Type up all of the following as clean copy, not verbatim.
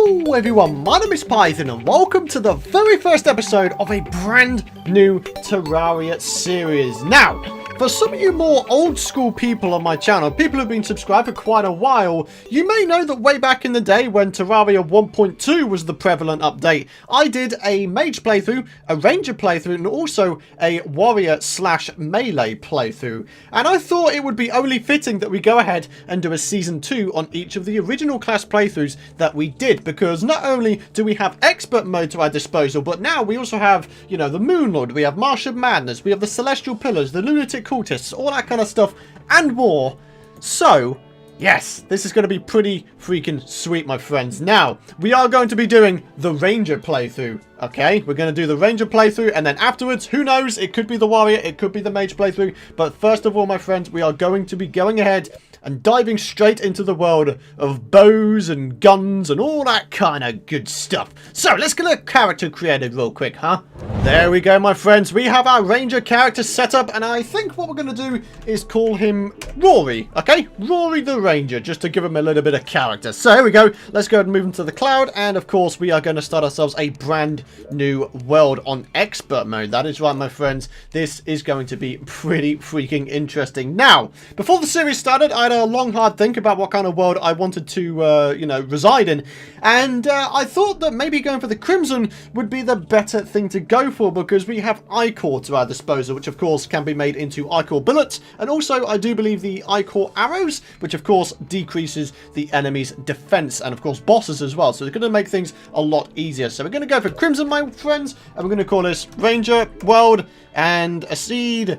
Hello everyone, my name is Python and welcome to the very first episode of a brand new Terraria series. Now, for some of you more old school people on my channel, people who've been subscribed for quite a while, you may know that way back in the day when Terraria 1.2 was the prevalent update, I did a mage playthrough, a ranger playthrough, and also a warrior / melee playthrough. And I thought it would be only fitting that we go ahead and do a season 2 on each of the original class playthroughs that we did, because not only do we have expert mode to our disposal, but now we also have, you know, the Moon Lord, we have Martian Madness, we have the Celestial Pillars, the Lunatic Cultists, all that kind of stuff, and more. So, yes, this is going to be pretty freaking sweet, my friends. Now, we are going to be doing the Ranger playthrough, okay? We're going to do the Ranger playthrough, and then afterwards, who knows, it could be the Warrior, it could be the Mage playthrough, but first of all, my friends, we are going to be going ahead and diving straight into the world of bows and guns and all that kind of good stuff. So, let's get a character created real quick, huh? There we go, my friends. We have our Ranger character set up, and I think what we're going to do is call him Rory, okay? Rory the Ranger, just to give him a little bit of character. So, here we go. Let's go ahead and move into the cloud, and of course, we are going to start ourselves a brand new world on expert mode. That is right, my friends. This is going to be pretty freaking interesting. Now, before the series started, I had a long, hard think about what kind of world I wanted to, you know, reside in, and I thought that maybe going for the Crimson would be the better thing to go for, because we have I-Core to our disposal, which of course can be made into I-Core bullets, and also I do believe the I-Core arrows, which of course decreases the enemy's defense, and of course bosses as well, so it's going to make things a lot easier. So we're going to go for Crimson, my friends, and we're going to call this Ranger World, and a seed.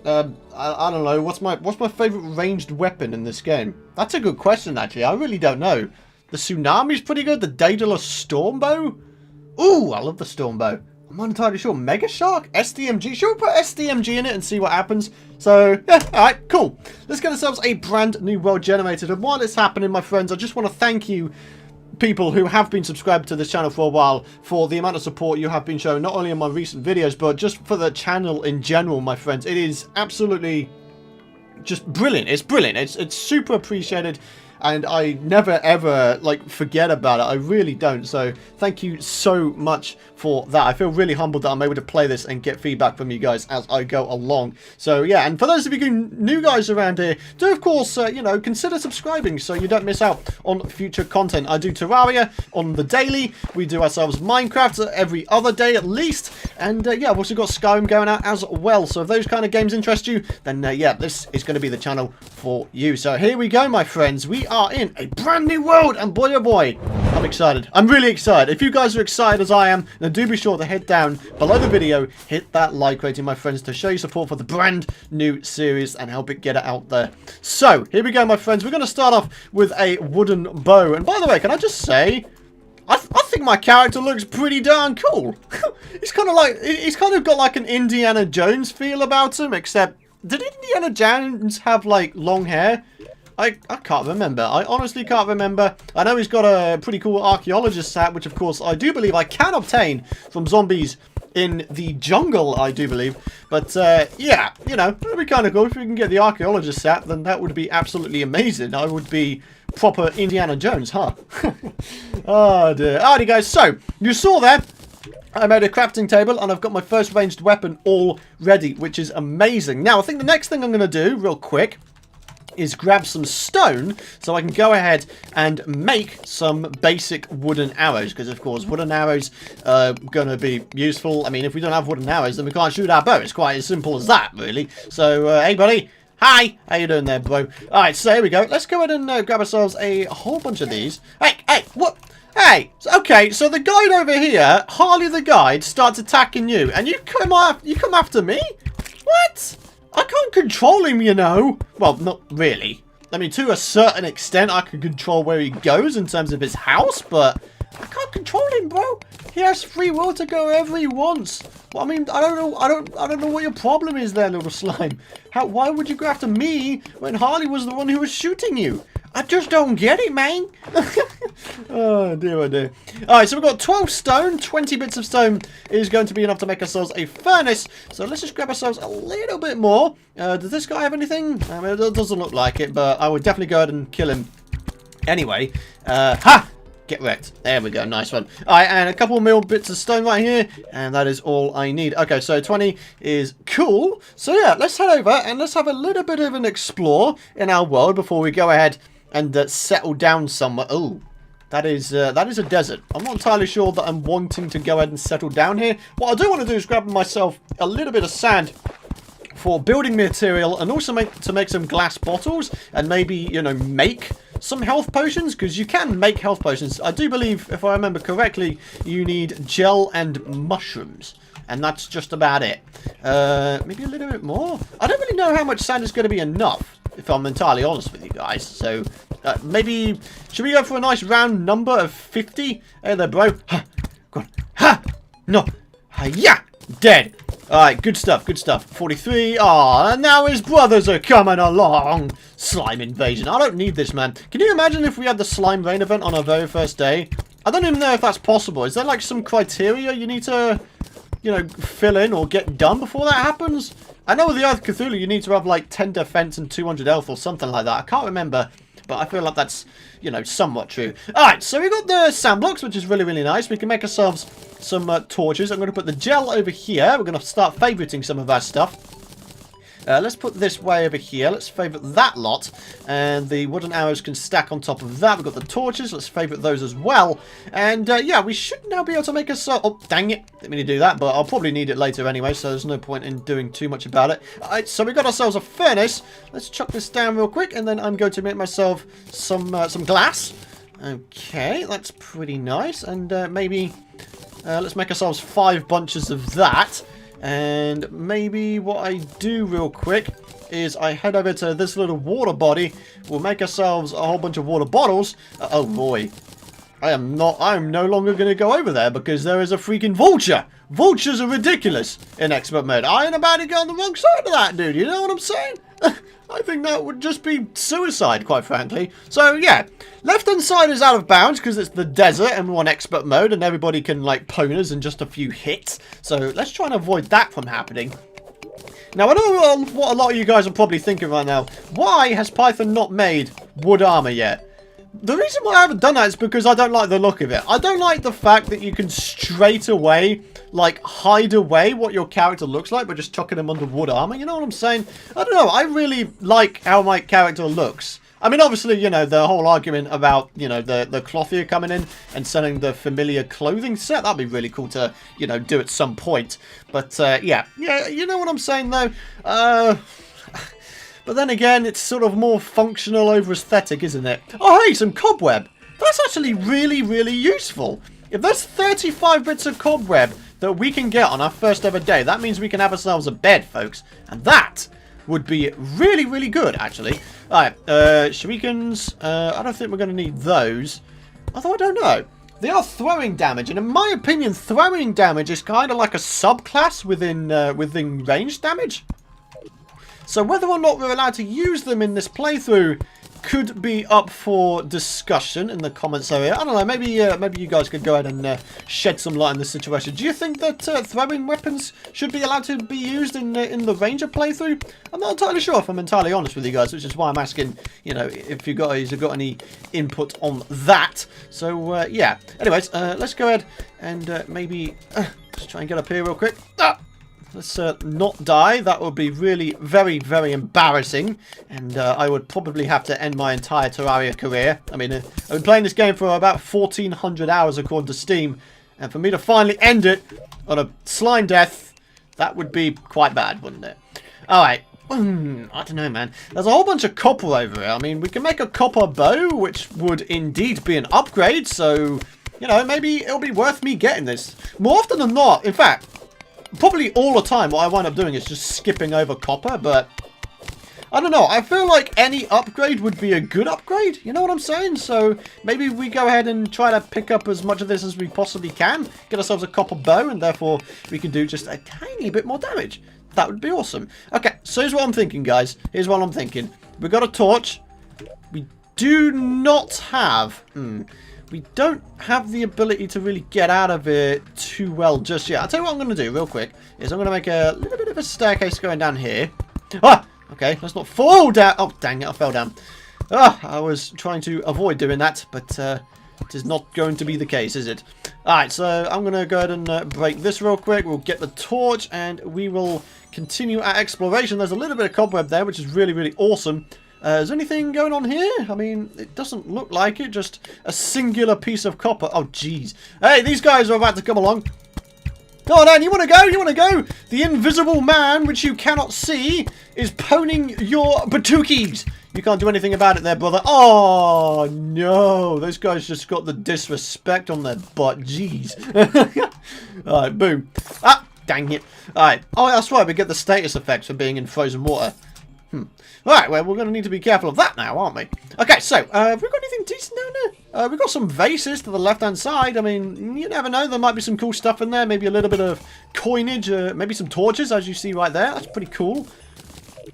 I don't know, what's my favorite ranged weapon in this game? That's a good question, actually. I really don't know. The Tsunami's pretty good. The Daedalus Stormbow? Ooh, I love the Stormbow. I'm not entirely sure. Mega Shark? SDMG? Should we put SDMG in it and see what happens? So, yeah, alright, cool. Let's get ourselves a brand new world generated. And while it's happening, my friends, I just want to thank you, people who have been subscribed to this channel for a while, for the amount of support you have been showing, not only in my recent videos, but just for the channel in general, my friends. It is absolutely just brilliant. It's brilliant. It's super appreciated. And I never, ever, like, forget about it. I really don't. So, thank you so much for that. I feel really humbled that I'm able to play this and get feedback from you guys as I go along. So, yeah. And for those of you new guys around here, do, of course, you know, consider subscribing so you don't miss out on future content. I do Terraria on the daily. We do ourselves Minecraft every other day at least. And, yeah, I've also got Skyrim going out as well. So, if those kind of games interest you, then, yeah, this is going to be the channel for you. So, here we go, my friends. We are in a brand new world, and boy oh boy, I'm excited. I'm really excited. If you guys are excited as I am, then do be sure to head down below the video, hit that like rating, my friends, to show your support for the brand new series and help it get it out there. So here we go, my friends. We're going to start off with a wooden bow, and by the way, can I just say, I think my character looks pretty darn cool. He's kind of got like an Indiana Jones feel about him, except did Indiana Jones have like long hair? I can't remember. I honestly can't remember. I know he's got a pretty cool archaeologist hat, which of course I do believe I can obtain from zombies in the jungle, I do believe. But, yeah, you know, it'd be kind of cool. If we can get the archaeologist hat, then that would be absolutely amazing. I would be proper Indiana Jones, huh? Oh, dear. Alrighty, guys. So, you saw there, I made a crafting table, and I've got my first ranged weapon all ready, which is amazing. Now, I think the next thing I'm going to do, real quick, is grab some stone so I can go ahead and make some basic wooden arrows, because of course wooden arrows are going to be useful. I mean, if we don't have wooden arrows, then we can't shoot our bow. It's quite as simple as that, really. So hey buddy, hi, how you doing there, bro? Alright, so here we go. Let's go ahead and grab ourselves a whole bunch of these. Hey, what? Hey, okay, so the guide over here, Harley the guide, starts attacking you, and you come after me? What? I can't control him, you know. Well, not really. I mean, to a certain extent, I can control where he goes in terms of his house, but I can't control him, bro. He has free will to go wherever he wants. Well, I mean, I don't know what your problem is there, little slime. Why would you go after me when Harley was the one who was shooting you? I just don't get it, man. Oh, dear, oh, dear. Alright, so we've got 12 stone. 20 bits of stone is going to be enough to make ourselves a furnace. So let's just grab ourselves a little bit more. Does this guy have anything? I mean, it doesn't look like it, but I would definitely go ahead and kill him anyway. Ha! Get wrecked. There we go. Nice one. Alright, and a couple more bits of stone right here. And that is all I need. Okay, so 20 is cool. So yeah, let's head over and let's have a little bit of an explore in our world before we go ahead and settle down somewhere. Oh, that is a desert. I'm not entirely sure that I'm wanting to go ahead and settle down here. What I do want to do is grab myself a little bit of sand for building material, and also to make some glass bottles, and maybe, you know, make some health potions, because you can make health potions. I do believe, if I remember correctly, you need gel and mushrooms, and that's just about it. Maybe a little bit more. I don't really know how much sand is going to be enough, if I'm entirely honest with you guys. So maybe, should we go for a nice round number of 50? Hey there, bro. Ha, go on. Ha, no, ha, yeah, dead. Alright, good stuff, good stuff. 43. Ah, and now his brothers are coming along. Slime invasion. I don't need this, man. Can you imagine if we had the slime rain event on our very first day? I don't even know if that's possible. Is there like some criteria you need to, you know, fill in or get done before that happens? I know with the Earth Cthulhu you need to have like 10 defense and 200 health or something like that. I can't remember, but I feel like that's, you know, somewhat true. Alright, so we got the sand blocks, which is really, really nice. We can make ourselves some torches. I'm going to put the gel over here. We're going to start favoriting some of our stuff. Let's put this way over here. Let's favorite that lot. And the wooden arrows can stack on top of that. We've got the torches. Let's favorite those as well. And yeah, we should now be able to make us... oh, dang it. Didn't mean to do that, but I'll probably need it later anyway, so there's no point in doing too much about it. Alright, so we got ourselves a furnace. Let's chuck this down real quick, and then I'm going to make myself some glass. Okay, that's pretty nice. And maybe... let's make ourselves 5 bunches of that. And maybe what I do real quick is I head over to this little water body. We'll make ourselves a whole bunch of water bottles. Oh boy. I am no longer going to go over there because there is a freaking vulture. Vultures are ridiculous in expert mode. I ain't about to go on the wrong side of that, dude. You know what I'm saying? I think that would just be suicide, quite frankly. So, yeah. Left-hand side is out of bounds because it's the desert and we're on expert mode and everybody can, like, pwn us in just a few hits. So, let's try and avoid that from happening. Now, I know what a lot of you guys are probably thinking right now. Why has Python not made wood armor yet? The reason why I haven't done that is because I don't like the look of it. I don't like the fact that you can straight away, like, hide away what your character looks like by just chucking them under wood armor. You know what I'm saying? I don't know. I really like how my character looks. I mean, obviously, you know, the whole argument about, you know, the clothier coming in and selling the familiar clothing set, that'd be really cool to, you know, do at some point. But, yeah, you know what I'm saying, though? But then again, it's sort of more functional over aesthetic, isn't it? Oh, hey, some cobweb. That's actually really, really useful. If there's 35 bits of cobweb that we can get on our first ever day, that means we can have ourselves a bed, folks. And that would be really, really good, actually. Alright, shurikens. I don't think we're going to need those. Although, I don't know. They are throwing damage, and in my opinion, throwing damage is kind of like a subclass within range damage. So whether or not we're allowed to use them in this playthrough could be up for discussion in the comments area. I don't know, maybe maybe you guys could go ahead and shed some light on this situation. Do you think that throwing weapons should be allowed to be used in the Ranger playthrough? I'm not entirely sure, if I'm entirely honest with you guys, which is why I'm asking, you know, if you guys have got any input on that. So, yeah. Anyways, let's go ahead and maybe just try and get up here real quick. Let's not die. That would be really very, very embarrassing. And I would probably have to end my entire Terraria career. I mean, I've been playing this game for about 1,400 hours according to Steam. And for me to finally end it on a slime death, that would be quite bad, wouldn't it? Alright. I don't know, man. There's a whole bunch of copper over here. I mean, we can make a copper bow, which would indeed be an upgrade. So, you know, maybe it'll be worth me getting this. More often than not, in fact... probably all the time what I wind up doing is just skipping over copper, but I don't know. I feel like any upgrade would be a good upgrade. You know what I'm saying? So maybe we go ahead and try to pick up as much of this as we possibly can. Get ourselves a copper bow, and therefore we can do just a tiny bit more damage. That would be awesome. Okay, so here's what I'm thinking, guys. Here's what I'm thinking. We've got a torch. We do not have... we don't have the ability to really get out of it too well just yet. I'll tell you what I'm going to do real quick. Is I'm going to make a little bit of a staircase going down here. Ah! Okay, let's not fall down. Oh, dang it, I fell down. Ah, I was trying to avoid doing that, but It is not going to be the case, is it? Alright, so I'm going to go ahead and break this real quick. We'll get the torch and we will continue our exploration. There's a little bit of cobweb there, which is really, really awesome. Is there anything going on here? I mean, it doesn't look like it. Just a singular piece of copper. Oh, jeez. Hey, these guys are about to come along. Go on, then. You want to go? You want to go? The invisible man, which you cannot see, is poning your batookies. You can't do anything about it there, brother. Oh, no. Those guys just got the disrespect on their butt. Jeez. Alright, boom. Ah, dang it. Alright. Oh, that's right. We get the status effects for being in frozen water. Alright, well, we're going to need to be careful of that now, aren't we? Okay, so, have we got anything decent down there? We've got some vases to the left-hand side. I mean, you never know. There might be some cool stuff in there. Maybe a little bit of coinage. Maybe some torches, as you see right there. That's pretty cool.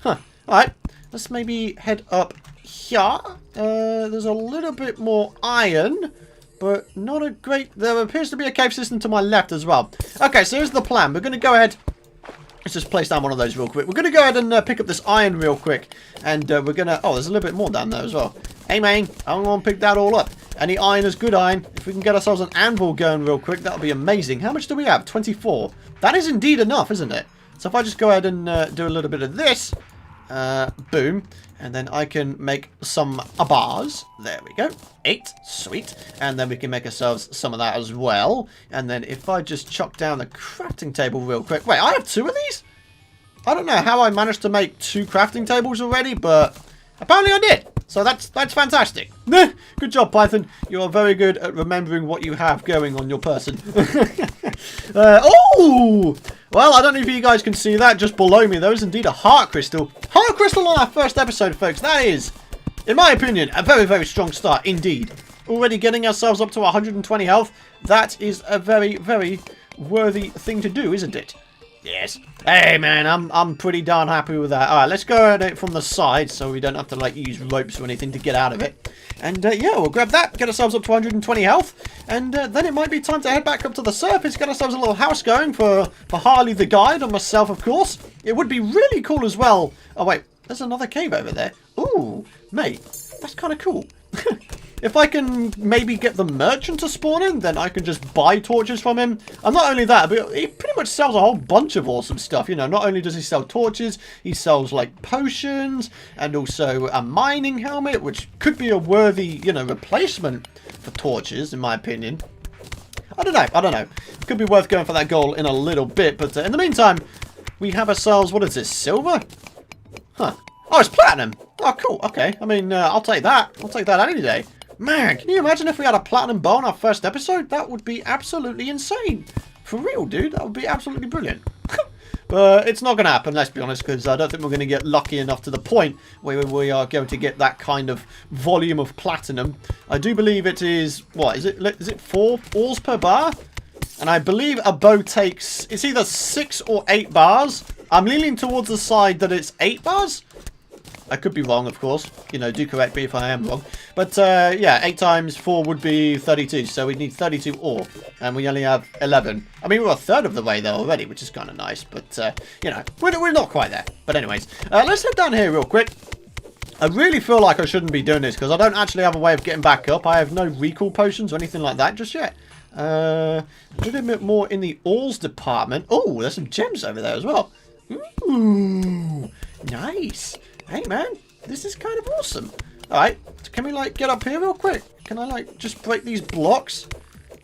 Huh. Alright, let's maybe head up here. There's a little bit more iron, but not a great... There appears to be a cave system to my left as well. Okay, so here's the plan. We're going to go ahead... Let's just place down one of those real quick. We're going to go ahead and pick up this iron real quick. And we're going to... Oh, there's a little bit more down there as well. Hey, man. I'm going to pick that all up. Any iron is good iron. If we can get ourselves an anvil going real quick, that'll be amazing. How much do we have? 24. That is indeed enough, isn't it? So if I just go ahead and do a little bit of this. Boom. And then I can make some bars. There we go. 8. Sweet. And then we can make ourselves some of that as well. And then if I just chuck down the crafting table real quick. Wait, I have 2 of these? I don't know how I managed to make 2 crafting tables already, but apparently I did. So that's fantastic. Good job, Python. You are very good at remembering what you have going on your person. Oh! Well, I don't know if you guys can see that just below me. There is indeed a heart crystal. Heart crystal on our first episode, folks. That is, in my opinion, a very, very strong start indeed. Already getting ourselves up to 120 health. That is a very, very worthy thing to do, isn't it? Yes. Hey, man, I'm pretty darn happy with that. All right, let's go at it from the side so we don't have to, like, use ropes or anything to get out of it. And, yeah, we'll grab that, get ourselves up to 120 health, and then it might be time to head back up to the surface, get ourselves a little house going for Harley the guide and myself, of course. It would be really cool as well. Oh, wait, there's another cave over there. Ooh, mate, that's kind of cool. If I can maybe get the merchant to spawn in, then I can just buy torches from him. And not only that, but he pretty much sells a whole bunch of awesome stuff. You know, not only does he sell torches, he sells, like, potions and also a mining helmet, which could be a worthy, you know, replacement for torches, in my opinion. I don't know. Could be worth going for that goal in a little bit. But in the meantime, we have ourselves, what is this, silver? Huh. Oh, it's platinum. Oh, cool. Okay. I mean, I'll take that. I'll take that any day. Man, can you imagine if we had a platinum bow on our first episode? That would be absolutely insane. For real, dude. That would be absolutely brilliant. But it's not going to happen, let's be honest, because I don't think we're going to get lucky enough to the point where we are going to get that kind of volume of platinum. I do believe it is, what, is it 4 ores per bar? And I believe a bow takes, it's either 6 or 8 bars. I'm leaning towards the side that it's 8 bars. I could be wrong, of course. You know, do correct me if I am wrong. But, yeah, 8 times 4 would be 32. So we need 32 ore. And we only have 11. I mean, we're a third of the way there already, which is kind of nice. But, you know, we're not quite there. But anyways, let's head down here real quick. I really feel like I shouldn't be doing this because I don't actually have a way of getting back up. I have no recall potions or anything like that just yet. A little bit more in the ores department. Oh, there's some gems over there as well. Ooh, nice. Hey, man, this is kind of awesome. All right, can we, like, get up here real quick? Can I, like, just break these blocks?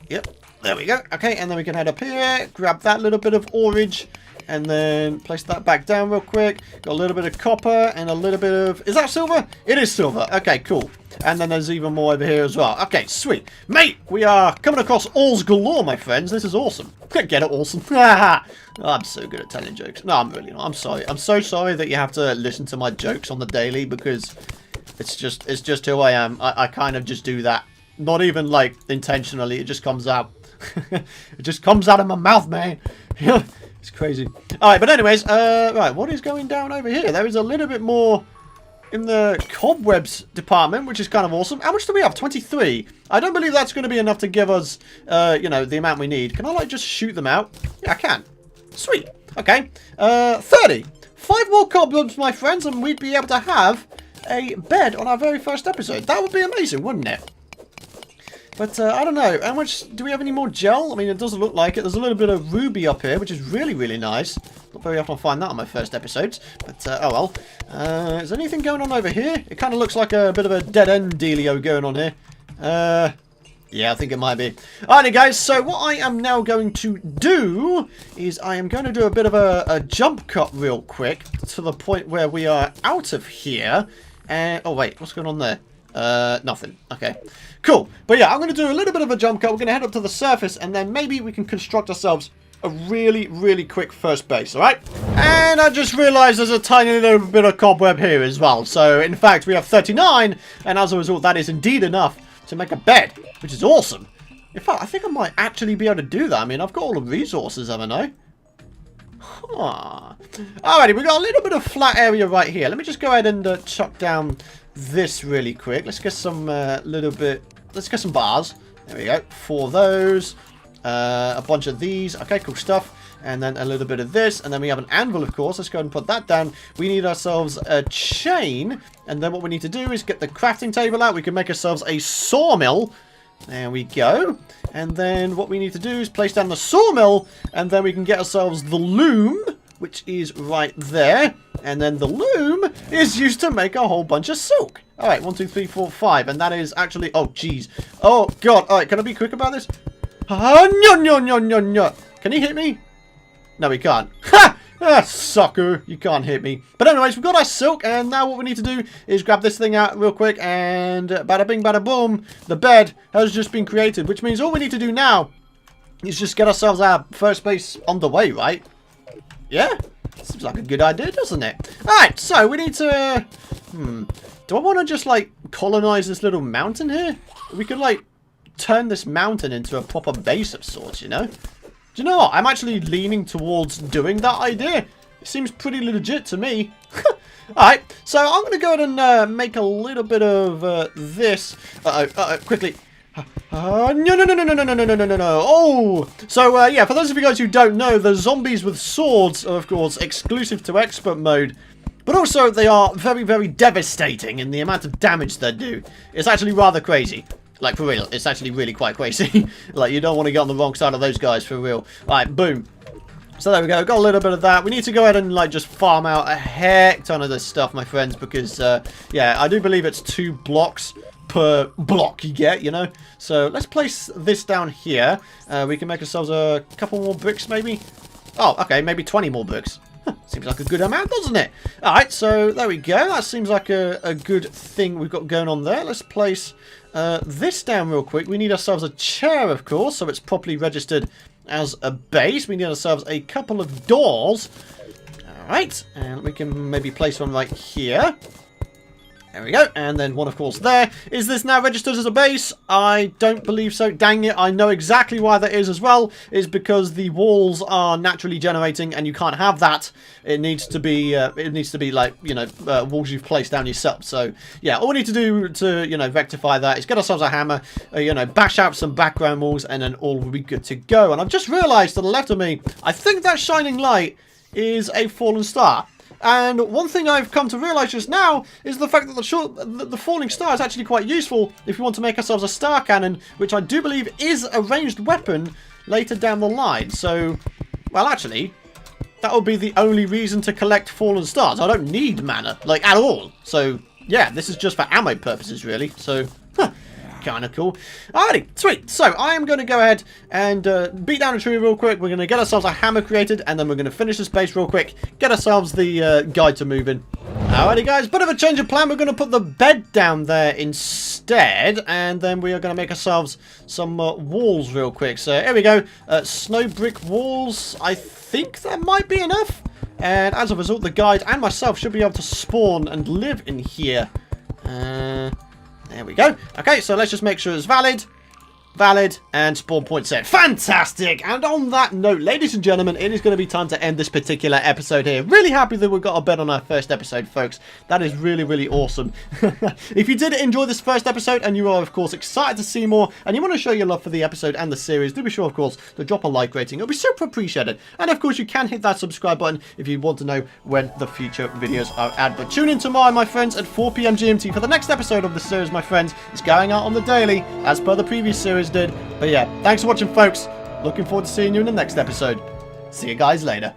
Yep, there we go. Okay, and then we can head up here, grab that little bit of orage, and then place that back down real quick. Got a little bit of copper and a little bit of... Is that silver? It is silver. Okay, cool. And then there's even more over here as well. Okay, sweet. Mate, we are coming across alls galore, my friends. This is awesome. Get it, awesome. I'm so good at telling jokes. No, I'm really not. I'm sorry. I'm so sorry that you have to listen to my jokes on the daily because it's just who I am. I kind of just do that. Not even, like, intentionally. It just comes out. It just comes out of my mouth, man. It's crazy. Alright, but anyways, right, what is going down over here? There is a little bit more in the cobwebs department, which is kind of awesome. How much do we have? 23. I don't believe that's going to be enough to give us, you know, the amount we need. Can I, like, just shoot them out? Yeah, I can. Sweet. Okay. 30. 5 more cobwebs, my friends, and we'd be able to have a bed on our very first episode. That would be amazing, wouldn't it? But I don't know. How much... Do we have any more gel? I mean, it doesn't look like it. There's a little bit of ruby up here, which is really, really nice. Not very often I find that on my first episodes. But, oh well. Is there anything going on over here? It kind of looks like a bit of a dead-end dealio going on here. Yeah, I think it might be. Alrighty, guys. So what I am now going to do is I am going to do a bit of a jump cut real quick to the point where we are out of here. And... Oh, wait. What's going on there? Nothing. Okay. Cool. But yeah, I'm going to do a little bit of a jump cut. We're going to head up to the surface, and then maybe we can construct ourselves a really, really quick first base, alright? And I just realised there's a tiny little bit of cobweb here as well. So, in fact, we have 39, and as a result, that is indeed enough to make a bed, which is awesome. In fact, I think I might actually be able to do that. I mean, I've got all the resources, haven't I? Huh. Alrighty, we've got a little bit of flat area right here. Let me just go ahead and chuck down this really quick. Let's get some let's get some bars. There we go. 4 of those. A bunch of these. Okay, cool stuff. And then a little bit of this. And then we have an anvil, of course. Let's go ahead and put that down. We need ourselves a chain. And then what we need to do is get the crafting table out. We can make ourselves a sawmill. There we go. And then what we need to do is place down the sawmill. And then we can get ourselves the loom, which is right there. And then the loom is used to make a whole bunch of silk. Alright, 1, 2, 3, 4, 5. And that is actually... Oh, jeez. Oh, God. Alright, can I be quick about this? Can he hit me? No, he can't. Ha! Ah, sucker. You can't hit me. But anyways, we've got our silk. And now what we need to do is grab this thing out real quick. And bada bing, bada boom. The bed has just been created. Which means all we need to do now is just get ourselves our first base on the way, right? Yeah? Seems like a good idea, doesn't it? Alright, so we need to... Do I want to just, like, colonize this little mountain here? We could, like, turn this mountain into a proper base of sorts, you know? Do you know what? I'm actually leaning towards doing that idea. It seems pretty legit to me. Alright, so I'm going to go ahead and make a little bit of this. Quickly. No. Oh! So, yeah, for those of you guys who don't know, the zombies with swords are, of course, exclusive to expert mode. But also, they are very, very devastating in the amount of damage they do. It's actually rather crazy. Like, for real. It's actually really quite crazy. Like, you don't want to get on the wrong side of those guys, for real. Alright, boom. So there we go. Got a little bit of that. We need to go ahead and, like, just farm out a heck ton of this stuff, my friends. Because, yeah, I do believe it's 2 blocks per block you get, you know. So let's place this down here. We can make ourselves a couple more bricks, maybe. Oh, okay, maybe 20 more bricks. Seems like a good amount, doesn't it? Alright, so there we go. That seems like a good thing we've got going on there. Let's place this down real quick. We need ourselves a chair, of course, so it's properly registered as a base. We need ourselves a couple of doors. Alright, and we can maybe place one right here. There we go. And then one, of course, there. Is this now registered as a base? I don't believe so. Dang it. I know exactly why that is as well. It's because the walls are naturally generating and you can't have that. It needs to be like, you know, walls you've placed down yourself. So, yeah, all we need to do to, you know, rectify that is get ourselves a hammer, you know, bash out some background walls, and then all will be good to go. And I've just realized to the left of me, I think that shining light is a fallen star. And one thing I've come to realise just now is the fact that the falling star is actually quite useful if we want to make ourselves a star cannon, which I do believe is a ranged weapon later down the line. So, well, actually, that would be the only reason to collect fallen stars. I don't need mana, like, at all. So, yeah, this is just for ammo purposes, really. So, kind of cool. Alrighty, sweet. So I am going to go ahead and beat down a tree real quick. We're going to get ourselves a hammer created, and then we're going to finish this base real quick. Get ourselves the guide to move in. Alrighty, guys. Bit of a change of plan. We're going to put the bed down there instead, and then we are going to make ourselves some walls real quick. So here we go. Snow brick walls. I think that might be enough. And as a result, the guide and myself should be able to spawn and live in here. There we go. Okay, so let's just make sure it's valid. valid, and spawn point set. Fantastic! And on that note, ladies and gentlemen, it is going to be time to end this particular episode here. Really happy that we got a bet on our first episode, folks. That is really, really awesome. If you did enjoy this first episode and you are, of course, excited to see more and you want to show your love for the episode and the series, do be sure, of course, to drop a like rating. It'll be super appreciated. And, of course, you can hit that subscribe button if you want to know when the future videos are out. But tune in tomorrow, my friends, at 4 p.m. GMT for the next episode of the series, my friends. It's going out on the daily, as per the previous series did. But yeah, thanks for watching, folks. Looking forward to seeing you in the next episode. See you guys later.